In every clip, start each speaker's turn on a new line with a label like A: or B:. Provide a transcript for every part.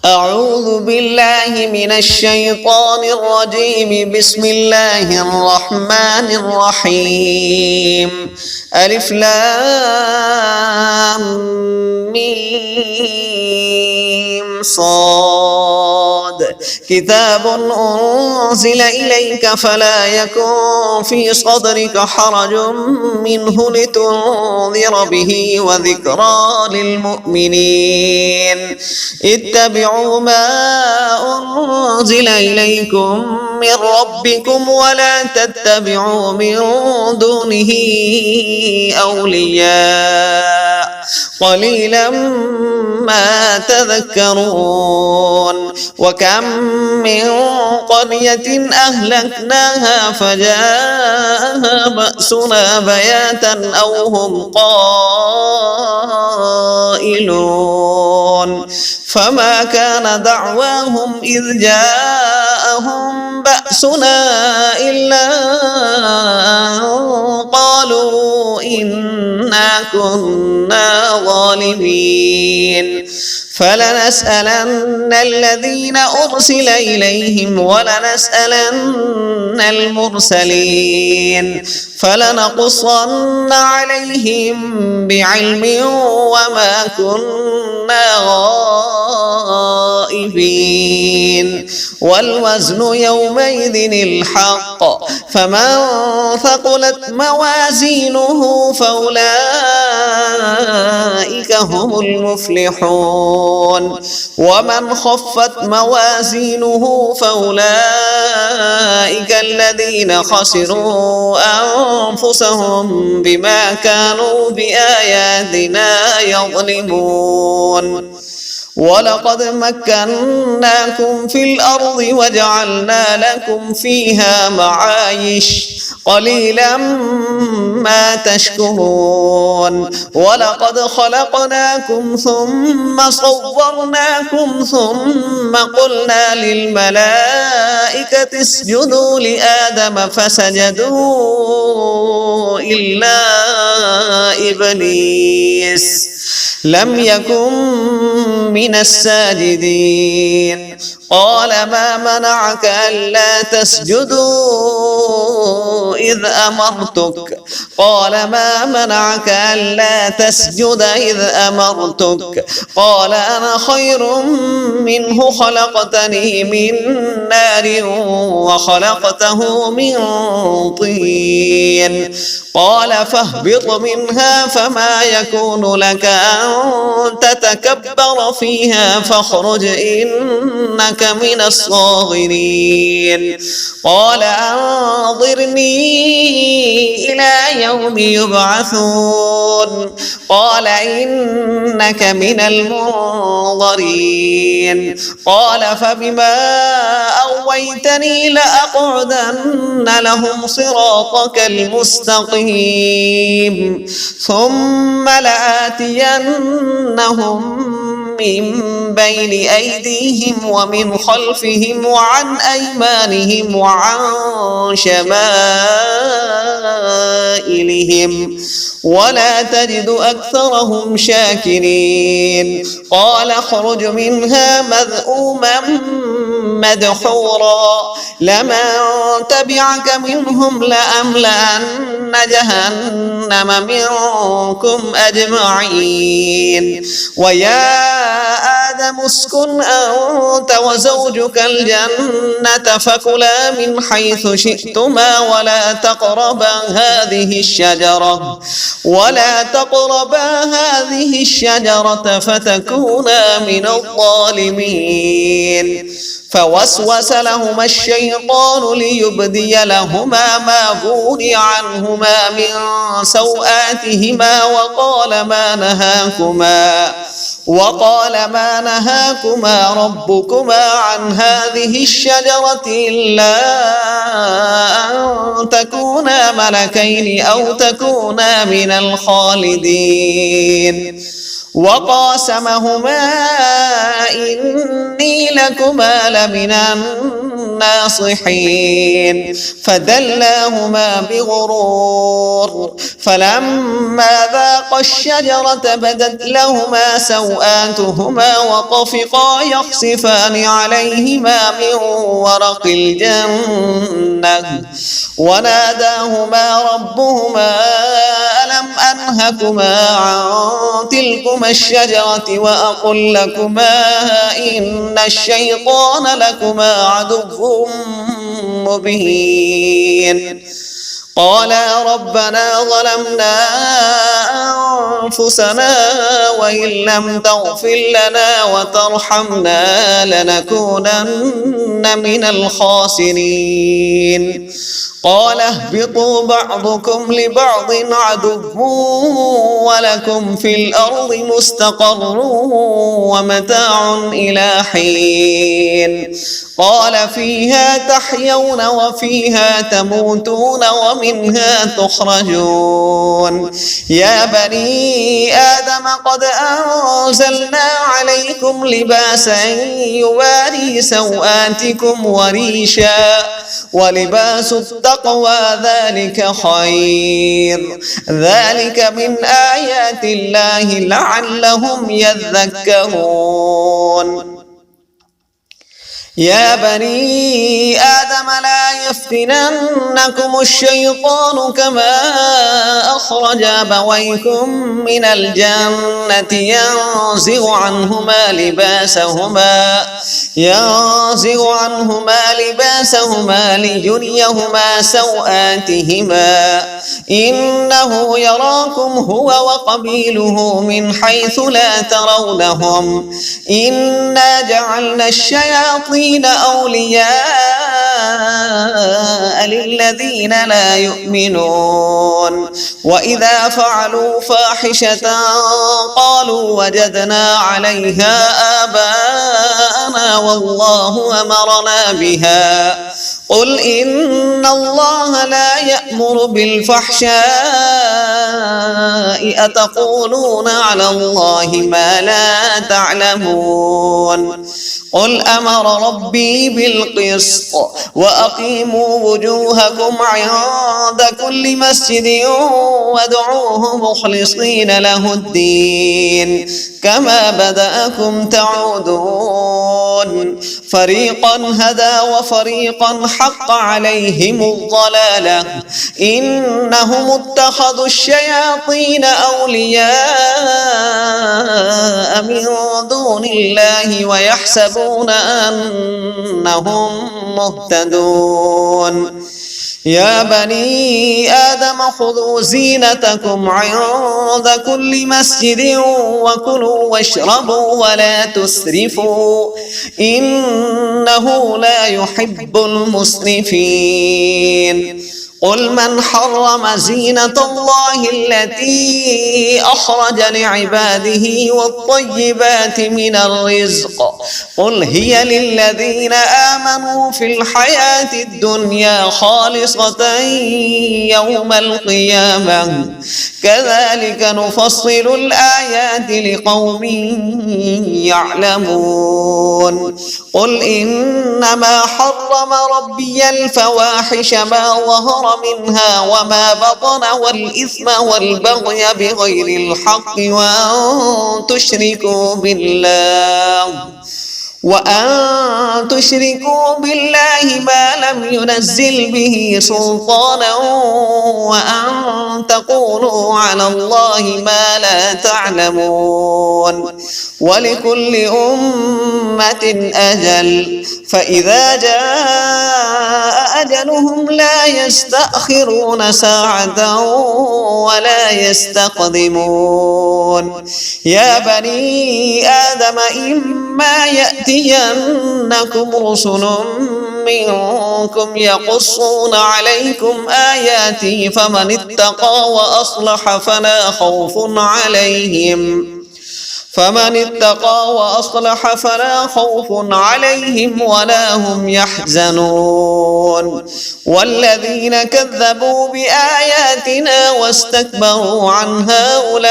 A: أعوذ بالله من الشيطان الرجيم. بسم الله الرحمن الرحيم. ألف لام ميم صاد. كتاب أنزل إليك فلا يكن في صدرك حرج منه لتنذر به وذكرى للمؤمنين. اتبعوا ما أنزل إليكم من ربكم ولا تتبعوا من دونه أولياء قليلا ما تذكرون. وكم من قرية أهلكناها فجاءها بأسنا بياتا أو هم قائلون. فما كان دعواهم إذ جاءهم بأسنا إلا أن قالوا إنا كنا ظالمين. فلنسألن الذين أرسل إليهم ولنسألن المرسلين فلنقصن عليهم بعلم وما كنا غائبين. والوزن يومئذ الحق فمن ثقلت موازينه فأولئك هم المفلحون. ومن خفت موازينه فأولئك الذين خسروا أنفسهم بما كانوا بآياتنا يظلمون. ولقد مكناكم في الأرض وجعلنا لكم فيها معايش قليلا ما تشكرون. ولقد خلقناكم ثم صورناكم ثم قلنا للملائكة اسجدوا لآدم فسجدوا إلا إبليس لم يكن من الساجدين. قال ما منعك ألا تسجدوا إذ أمرتك قال ما منعك ألا تسجد إذ أمرتك قال أنا خير منه خلقتني من نار وخلقته من طين. قال فاهبط منها فما يكون لك أن تتكبر فيها فاخرج إنك من الصاغرين. قال أنظرني إلى يوم يبعثون قال إنك من المنظرين. قال فبما أغويتني لأقعدن لهم صراطك المستقيم ثم لآتينهم من بين أيديهم ومن خلفهم وعن أيمانهم وعن شمائلهم ولا تجد أكثرهم شاكرين. قال اخرج منها مذءوما مدحورا لمن تبعك منهم لأملأن جهنم منكم أجمعين. ويا آدم اسكن أنت وزوجك الجنة فكلا من حيث شئتما ولا تقربا هذه الشجرة فتكونا من الظالمين. فوسوس لهما الشيطان ليبدي لهما ما غوري عنهما من سوآتهما وقال ما نهاكما ربكما عن هذه الشجرة إلا أن تكونا ملكين أو تكونا من الخالدين. وقاسمهما إني لكما لمن الناصحين فدلاهما بغرور فلما ذاقا الشجرة بدت لهما سوآتهما وطفقا يخصفان عليهما من ورق الجنة وناداهما ربهما ألم أنهكما عن تلكما الشجرة وأقل لكما إن الشيطان لكما عدو مبين قالا ربنا ظلمنا أنفسنا وإن لم تغفر لنا وترحمنا لنكونن من الخاسرين قال اهبطوا بعضكم لبعض عدو ولكم في الأرض مستقر ومتاع إلى حين قال فيها تحيون وفيها تموتون ومنها تخرجون يا بني آدم قد أنزلنا عليكم لباسا يواري سوآتكم وريشا ولباس التقوى ذلك خير ذلك من آيات الله لعلهم يذكرون يا بني آدم لا يفتننكم الشيطان كما أخرج أبويكم من الجنة ينزع عنهما لباسهما ليريهما سوآتهما إنه يراكم هو وقبيله من حيث لا ترونهم إنا جعلنا الشياطين أولياء للذين لا يؤمنون وإذا فعلوا فاحشة قالوا وجدنا عليها آباءنا والله أمرنا بها قل إن الله لا يأمر بالفحشاء أتقولون على الله ما لا تعلمون قل أمر ربي بالقسط وأقيموا وجوهكم عند كل مسجد وادعوه مخلصين له الدين كما بدأكم تعودون فريقا هدى وفريقا حق عليهم الضلالة إنهم اتخذوا الشياطين أولياء من دون الله ويحسبون أنهم مهتدون يا بني آدم خذوا زينتكم عند كل مسجد وكلوا واشربوا ولا تسرفوا إنه لا يحب المسرفين قل من حرم زينة الله التي أخرج لعباده والطيبات من الرزق قل هي للذين آمنوا في الحياة الدنيا خالصة يوم القيامة كذلك نفصل الآيات لقوم يعلمون قل إنما حرم ربي الفواحش ما ظهر منها وما بطن والإثم والبغي بغير الحق وأن تشركوا بالله ما لم ينزل به سلطانا وأن تقولوا على الله ما لا تعلمون ولكل أمة أجل فإذا جاء أجلهم لا يستأخرون ساعة ولا يستقدمون يا بني آدم إما يأتينكم رسل منكم يقصون عليكم آياتي فمن اتقى وأصلح فلا خوف عليهم ولا هم يحزنون والذين كذبوا بآياتنا واستكبروا عنها أولئك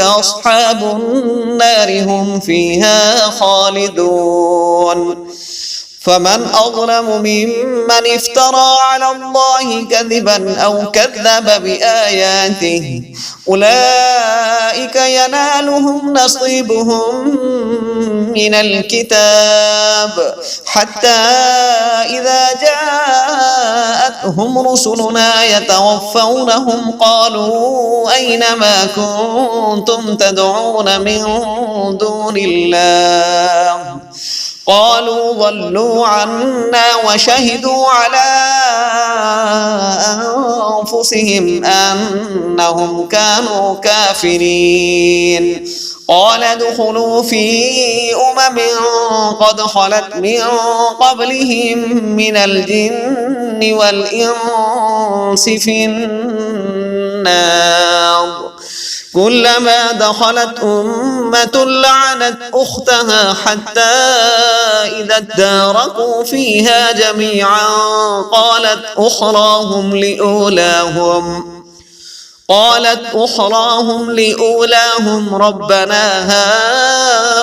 A: أصحاب النار هم فيها خالدون فمن أظلم ممن افترى على الله كذبا أو كذب بآياته أولئك ينالهم نصيبهم من الكتاب حتى إذا جاءتهم رسلنا يتوفونهم قالوا أين ما كنتم تدعون من دون الله قالوا ضلوا عنا وشهدوا على أنفسهم أنهم كانوا كافرين قال ادخلوا في قد خلت من قبلهم من الجن والإنس في النار كلما دخلت أمة لعنت أختها حتى إذا اداركوا فيها جميعا قالت أخراهم لأولاهم ربنا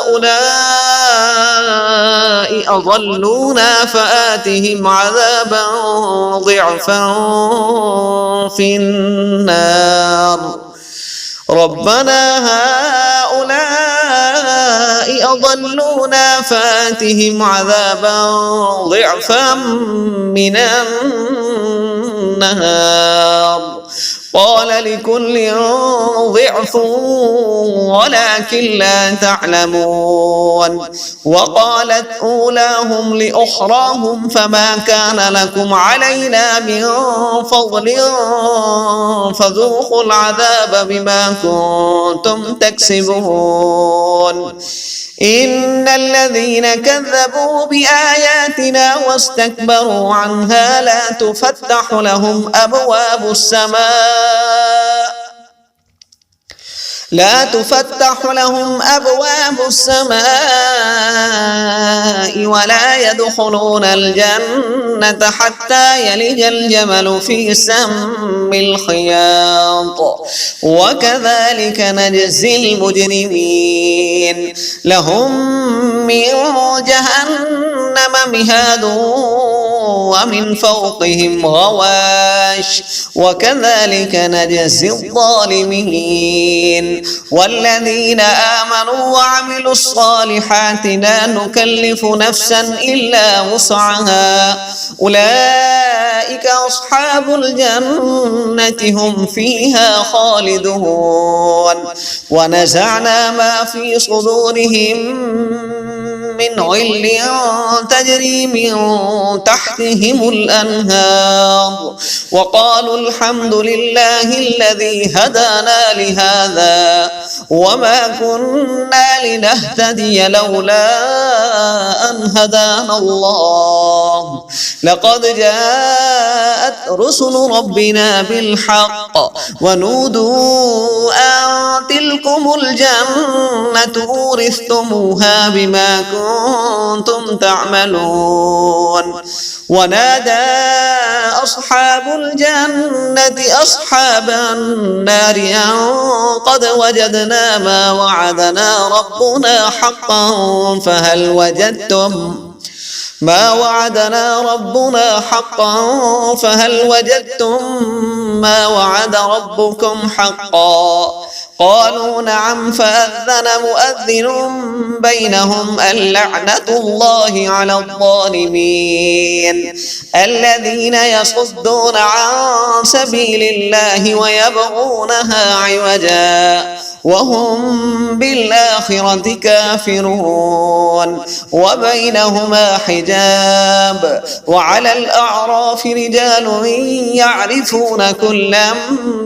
A: هؤلاء أضلونا فآتهم عذابا ضعفا في النار ربنا هؤلاء أضلونا فآتهم عذابا ضعفا من النار قال لكل ضعف ولكن لا تعلمون وقالت أولاهم لأخراهم فما كان لكم علينا من فضل فذوقوا العذاب بما كنتم تكسبون إن الذين كذبوا بآياتنا واستكبروا عنها لا تفتح لهم أبواب السماء ولا يدخلون الجنة حتى يلج الجمل في سم الخياط وكذلك نجزي المجرمين لهم من جهنم مهاد ومن فوقهم غواش وكذلك نجزي الظالمين والذين آمنوا وعملوا الصالحات لا نكلف نفسا إلا وسعها أولئك أصحاب الجنة هم فيها خالدون ونزعنا ما في صدورهم من غل تجري من تحتهم الأنهار وقالوا الحمد لله الذي هدانا لهذا وما كنا لنهتدي لولا أن هدانا الله لقد جاءت رسل ربنا بالحق ونودوا أن تلكم الجنة أورثتموها بما كنتم تعملون ونادى أصحاب الجنة أصحاب النار أن قد وجدنا ما وعدنا ربنا حقا فهل وجدتم ما وعد ربكم حقا قالوا نعم فأذن مؤذن بينهم اللعنة الله على الظالمين الذين يصدون عن سبيل الله ويبغونها عوجا وهم بالآخرة كافرون وبينهما حجاب وعلى الأعراف رجال يعرفون كلا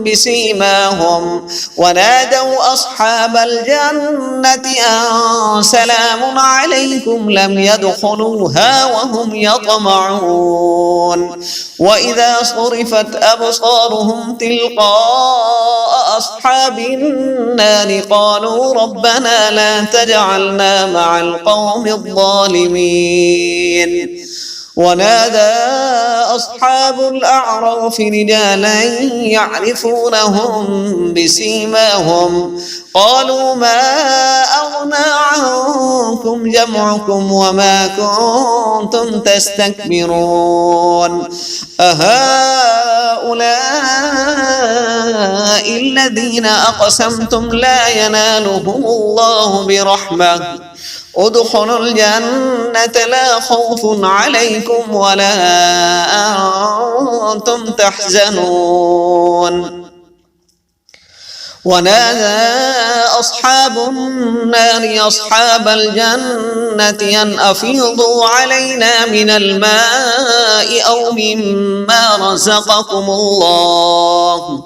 A: بسيماهم ونادوا أصحاب الجنة أن سلام عليكم لم يدخلوها وهم يطمعون وإذا صرفت أبصارهم تلقاء أصحاب النار قالوا ربنا لا تجعلنا مع القوم الظالمين ونادى أصحاب الأعراف رجالا يعرفونهم بسيماهم قالوا ما أغنى عنكم ينفعكم جمعكم وما كنتم تستكبرون أهؤلاء الذين أقسمتم لا ينالهم الله برحمة ادخلوا الجنة لا خوف عليكم ولا أنتم تحزنون ونادى أصحاب النار أصحاب الجنة أن أفيضوا علينا من الماء أو مما رزقكم الله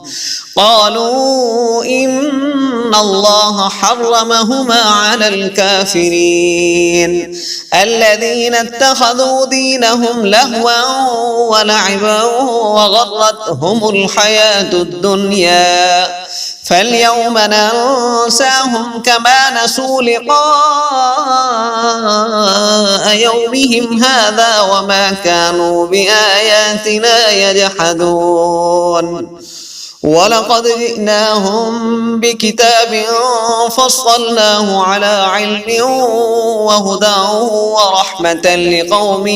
A: قالوا إن الله حرمهما على الكافرين الذين اتخذوا دينهم لهوا ولعبا وغرتهم الحياة الدنيا فاليوم ننساهم كما نسوا لقاء يومهم هذا وما كانوا بآياتنا يجحدون ولقد جئناهم بكتاب فصلناه على علم وهدى ورحمة لقوم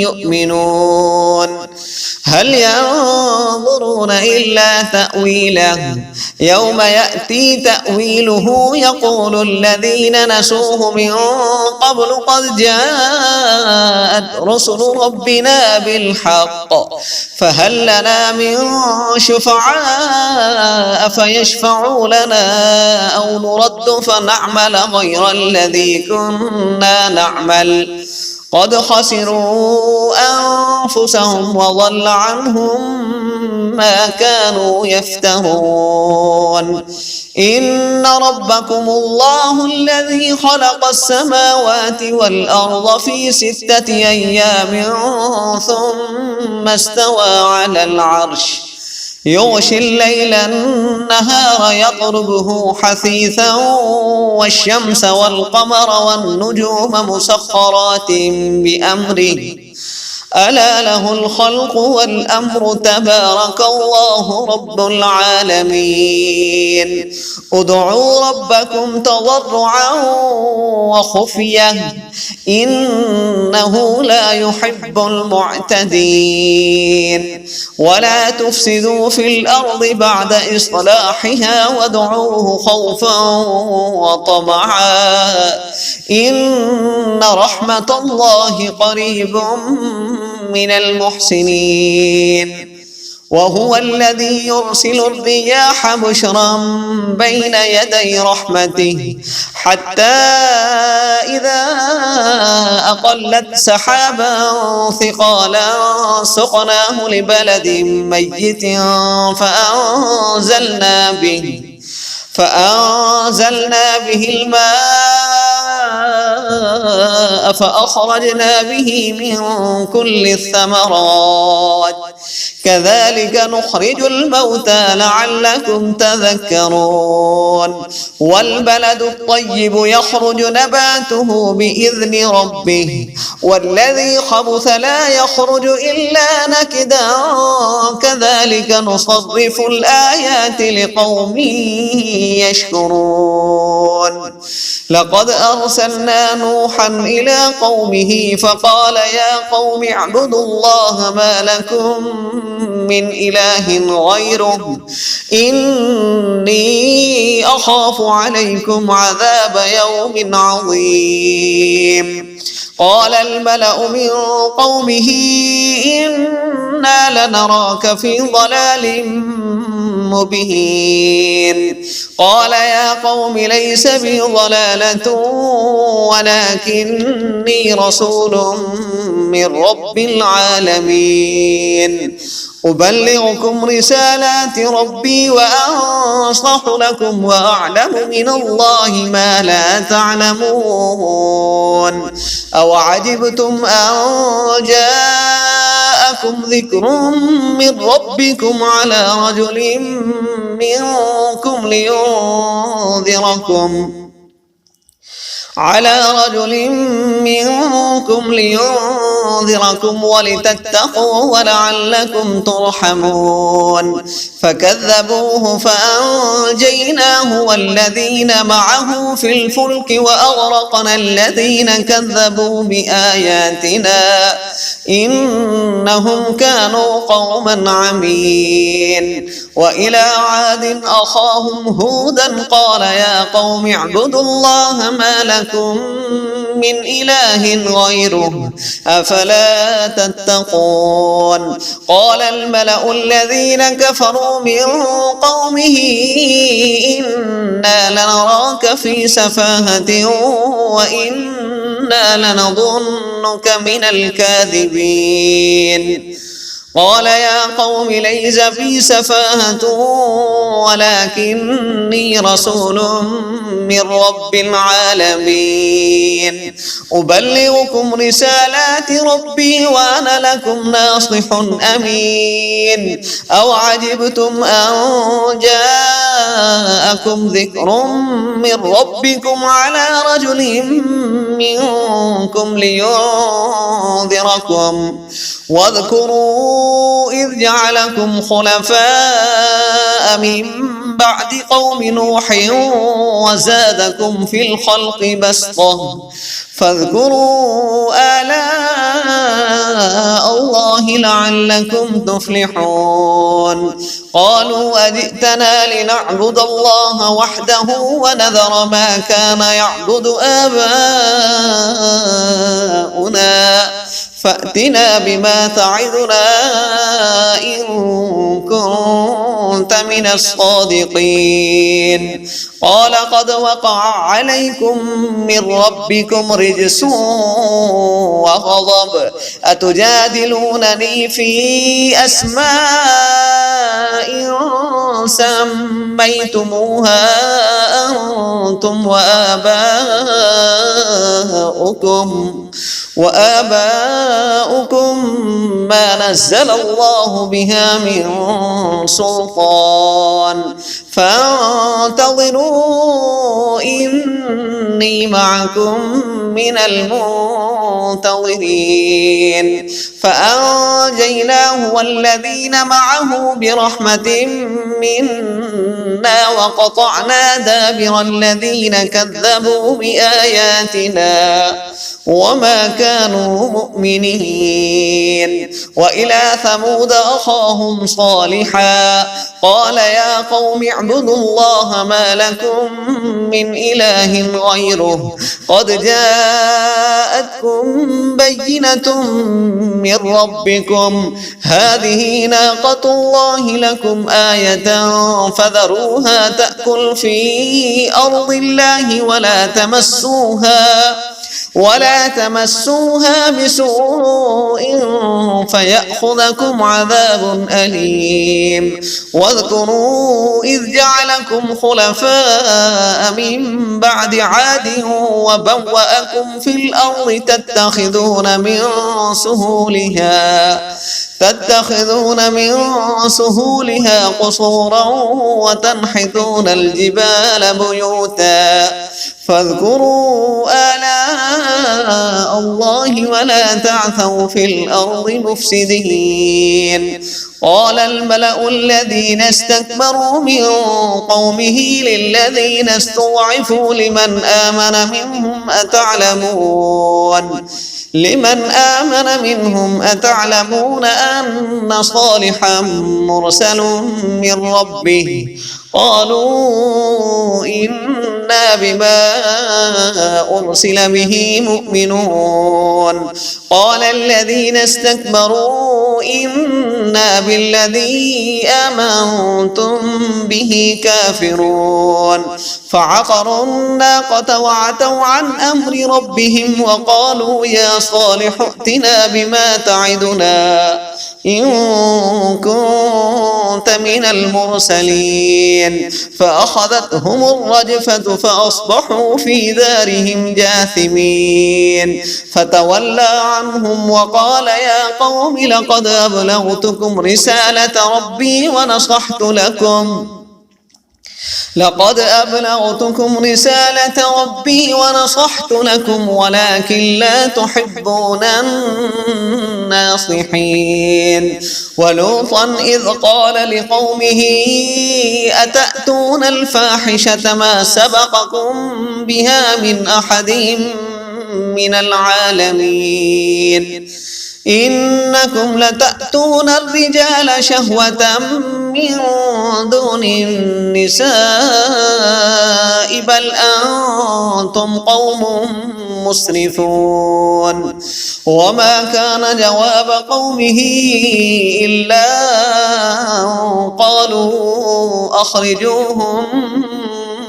A: يؤمنون هل ينظرون إلا تأويله يوم يأتي تأويله يقول الذين نسوه من قبل قد جاءت رسل ربنا بالحق فهل لنا من شفعاء فيشفعوا لنا أو نرد فنعمل غير الذي كنا نعمل قد خسروا أنفسهم وضل عنهم ما كانوا يفترون إن ربكم الله الذي خلق السماوات والأرض في 6 أيام ثم استوى على العرش يغشي الليل النهار يطلبه حثيثا والشمس والقمر والنجوم مسخرات بأمره ألا له الخلق والأمر تبارك الله رب العالمين ادعوا ربكم تضرعا وخفية إنه لا يحب المعتدين ولا تفسدوا في الأرض بعد إصلاحها وادعوه خوفا وطمعا إن رحمة الله قريب من المحسنين وهو الذي يرسل الرياح بشرا بين يدي رحمته حتى إذا أقلت سحابا ثقالا سقناه لبلد ميت فأنزلنا به الماء فأخرجنا به من كل الثمرات كذلك نخرج الموتى لعلكم تذكرون والبلد الطيب يخرج نباته بإذن ربه والذي خبث لا يخرج إلا نكدا كذلك نصرف الآيات لقوم يشكرون لقد أرسلنا نوحا إلى قومه فقال يا قوم اعبدوا الله ما لكم من إله غيره إني أخاف عليكم عذاب يوم عظيم قال الملأ من قومه إنا لنراك في ضلال مبين قال يا قوم ليس بي ضلالة ولكني رسول من رب العالمين أبلغكم رسالات ربي وأنصح لكم وأعلم من الله ما لا تعلمون أوعجبتم أن جاءكم ذكر من ربكم على رجل منكم لينذركم لينذركم ولتتقوا ولعلكم ترحمون فكذبوه فأنجيناه والذين معه في الفلك وأغرقنا الذين كذبوا بآياتنا إنهم كانوا قوما عمين. وإلى عاد أخاهم هودا قال يا قوم اعبدوا الله ما لكم من إله غيره أفلا تتقون. قال الملأ الذين كفروا من قومه إنا لنراك في سفاهة وإنا لنظنك من الكاذبين. قال يا قوم ليس بي سفاهة ولكني رسول من رب العالمين أبلغكم رسالات ربي وأنا لكم ناصح أمين. أو عجبتم أن جاءكم ذكر من ربكم على رجل منكم لينذركم واذكروا إذ جعلكم خلفاء من بعد قوم نوح وزادكم في الخلق بسطة فاذكروا آلاء الله لعلكم تفلحون. قالوا أجئتنا لنعبد الله وحده ونذر ما كان يعبد آباؤنا فأتنا بما تعدنا إن كنت من الصادقين. قال قد وقع عليكم من ربكم رجس وغضب أتجادلونني في أسماء سميتموها أنتم وآباؤكم ما نزل الله بها من سلطان فانتظروا إني معكم من المنتظرين. فأنجيناه والذين معه برحمة منا وقطعنا دابر الذين كذبوا بآياتنا وما كانوا مؤمنين. وإلى ثمود أخاهم صالحا قال يا قوم اعبدوا الله ما لكم من إله غيره قد جاءتكم بينة من ربكم هذه ناقة الله لكم آية فذروها تأكل في أرض الله ولا تمسوها بسوء فيأخذكم عذاب أليم. واذكروا إذ جعلكم خلفاء من بعد عاد وبوأكم في الأرض تتخذون من سهولها قصورا وتنحتون الجبال بيوتا فاذكروا آلاء الله ولا تعثوا في الأرض مفسدين. قال الملأ الذين استكبروا من قومه للذين استضعفوا لمن آمن منهم أتعلمون أن صالحا مرسل من ربه قالوا إنا بما أرسل به مؤمنون. قال الذين استكبروا إنا بالذي آمنتم به كافرون. فعقروا الناقة وعتوا عن أمر ربهم وقالوا يا صالح ائتنا بما تعدنا إن كنت من المرسلين. فأخذتهم الرجفة فأصبحوا في دارهم جاثمين. فتولى عنهم وقال يا قوم لقد أبلغتكم رسالة ربي ونصحت لكم لقد أبلغتكم رسالة ربي ونصحت لكم ولكن لا تحبون الناصحين. ولوطا إذ قال لقومه أتأتون الفاحشة ما سبقكم بها من أحد من العالمين إنكم لتأتون الرجال شهوة من دون النساء بل أنتم قوم مسرفون. وما كان جواب قومه إلا قالوا أخرجوهم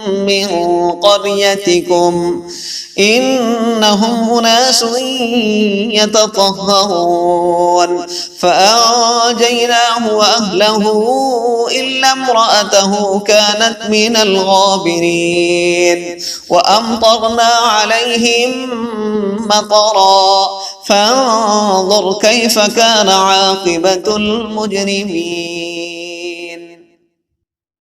A: من قريتكم إنهم أناس يتطهرون. فأنجيناه وأهله إلا امرأته كانت من الغابرين. وأمطرنا عليهم مطرا فانظر كيف كان عاقبة المجرمين.